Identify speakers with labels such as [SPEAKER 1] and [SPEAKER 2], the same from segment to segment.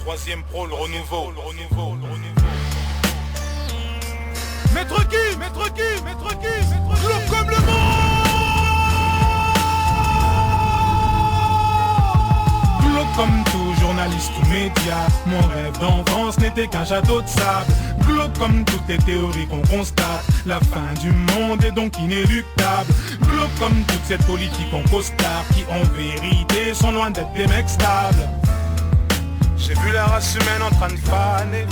[SPEAKER 1] troisième pro, le renouveau.
[SPEAKER 2] Maître qui Glauque comme le monde.
[SPEAKER 1] Glauque comme tout journaliste ou média, mon rêve d'enfance n'était qu'un château de sable. Glauque comme toutes les théories qu'on constate, la fin du monde est donc inéluctable. Glauque comme toute cette politique en costard, qui en vérité sont loin d'être des mecs stables. J'ai vu la race humaine en train de faner.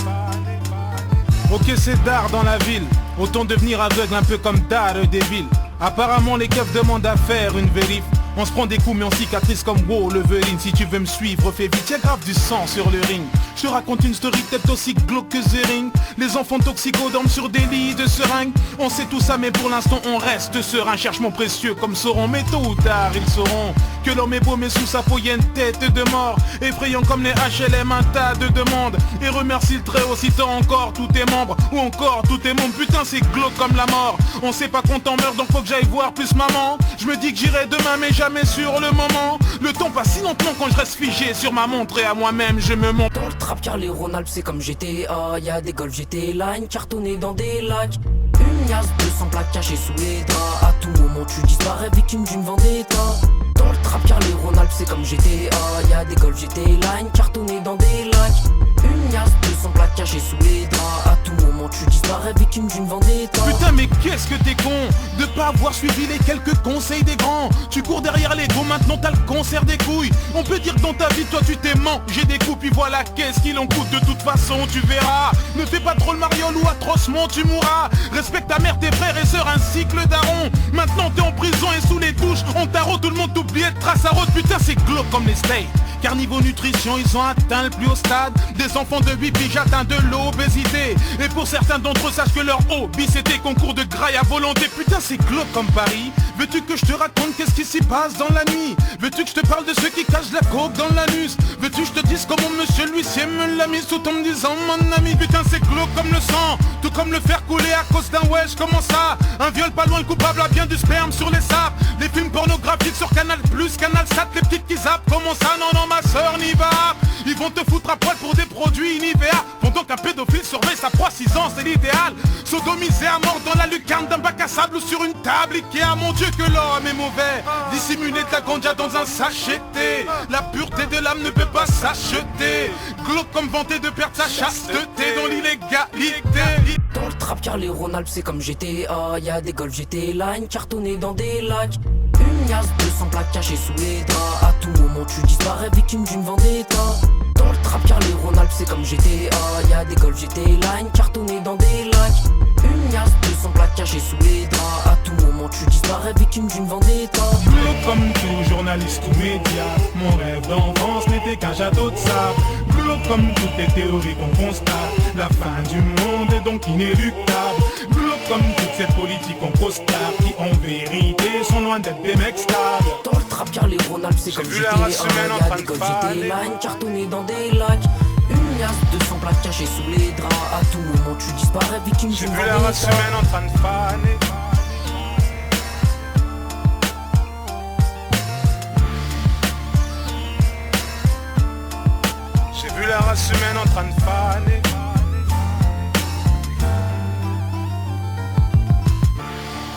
[SPEAKER 2] Ok, c'est d'art dans la ville, autant devenir aveugle un peu comme Daredevil. Apparemment les keufs demandent à faire une vérif. On se prend des coups mais on cicatrise comme Wolverine. Si tu veux me suivre, fais vite, y'a grave du sang sur le ring. Je te raconte une story peut-être aussi glauque que The Ring. Les enfants toxicos dorment sur des lits de seringues. On sait tout ça mais pour l'instant on reste serein. Cherche mon précieux comme sauront, mais tôt ou tard ils sauront que l'homme est beau mais sous sa peau y'a une tête de mort. Effrayant comme les HLM, un tas de demandes. Et remercie le très haut si t'as encore tous tes membres. Ou encore tous tes membres, putain c'est glauque comme la mort. On sait pas quand on meurt donc faut que j'aille voir plus maman. Je me dis que j'irai demain mais jamais sur le moment. Le temps passe si lentement quand je reste figé sur ma montre et à moi-même je me montre.
[SPEAKER 3] Dans le trap car les Rhône-Alpes c'est comme GTA. Y'a des Golf GT Line cartonnés dans des lacs. Une yasse 200 plaques cachées sous les draps. À tout moment tu disparais victime d'une vendetta. Dans le trap car les Rhône-Alpes c'est comme GTA. Y'a des Golf GT Line cartonnés dans des lacs. Une yasse 200 plaques cachées sous les draps. À tout moment tu disparais victime d'une vendetta.
[SPEAKER 2] Putain mais qu'est-ce que t'es con de pas avoir suivi les quelques conseils des grands. Tu cours derrière l'ego, maintenant t'as le cancer des couilles. On peut dire que dans ta vie toi tu t'es mangé des coups. Puis voilà qu'est-ce qu'il en coûte de toute façon tu verras. Ne fais pas trop le mariole ou atrocement tu mourras. Respecte ta mère, tes frères et sœurs ainsi que le daron. Maintenant t'es en prison et sous les douches on tarot, tout le monde t'oubliait de trace à route. Putain c'est glauque comme les steaks. Car niveau nutrition ils ont atteint le plus haut stade. Des enfants de 8 piges atteints de l'obésité. Et pour certains d'entre eux sache que leur hobby c'était concours de graille à volonté. Putain c'est glauque comme Paris. Veux-tu que je te raconte qu'est-ce qui s'y passe dans la nuit? Veux-tu que je te parle de ceux qui cachent la coke dans l'anus? Veux-tu que je te dise comment monsieur l'huissier me l'a mis tout en me disant mon ami? Putain c'est glauque comme le sang, tout comme le faire couler à cause d'un wesh. Comment ça? Un viol pas loin, le coupable a bien du sperme sur les sapes. Les films pornographiques sur Canal+, Canal Sat, les petites qui zappent. Comment ça? Non non ma soeur n'y va. Ils vont te foutre à poil pour des produits Nivea. Pendant qu'un pédophile surveille sa proie, 6 ans c'est l'idéal. Sodomisé à mort dans la lucarne d'un bac à sable ou sur une table Ikea. Mon Dieu que l'homme est mauvais. Dissimuler de la ganja dans un sachet. La pureté de l'âme ne peut pas s'acheter. Glauque comme vanter de perdre sa chasteté dans l'illégalité.
[SPEAKER 3] Dans le trap car les Rhône-Alpes c'est comme GTA. Y'a des Golf GT Line cartonnés dans des lacs. Une yasse 200 plaques cachées sous les draps. À tout moment tu disparais victime d'une vendetta. Dans le trap car les Rhône-Alpes c'est comme GTA. Y'a des Golf GT Line cartonnés dans des lacs. Une yasse 200 plaques cachées sous les draps. À tout moment tu disparais victime d'une vendetta.
[SPEAKER 1] Glauque comme tout journaliste ou média, mon rêve d'enfance n'était qu'un château de sable. Glauque comme toutes les théories qu'on constate, la fin du monde est donc inéluctable. Glauque comme toute cette politique en costard, qui en vérité sont loin d'être des mecs stables.
[SPEAKER 3] Dans le trap car les Rhône-Alpes c'est comme
[SPEAKER 1] vu la
[SPEAKER 3] GTA.
[SPEAKER 1] race humaine en
[SPEAKER 3] Y'a
[SPEAKER 1] train
[SPEAKER 3] des
[SPEAKER 1] de
[SPEAKER 3] Golf
[SPEAKER 1] faner.
[SPEAKER 3] GT Line cartonnés dans des lacs. Une yasse 200 plaques cachées sous les draps. À tout moment tu disparais victime
[SPEAKER 1] J'ai
[SPEAKER 3] d'une
[SPEAKER 1] vu la race
[SPEAKER 3] vendetta.
[SPEAKER 1] humaine en train de faner.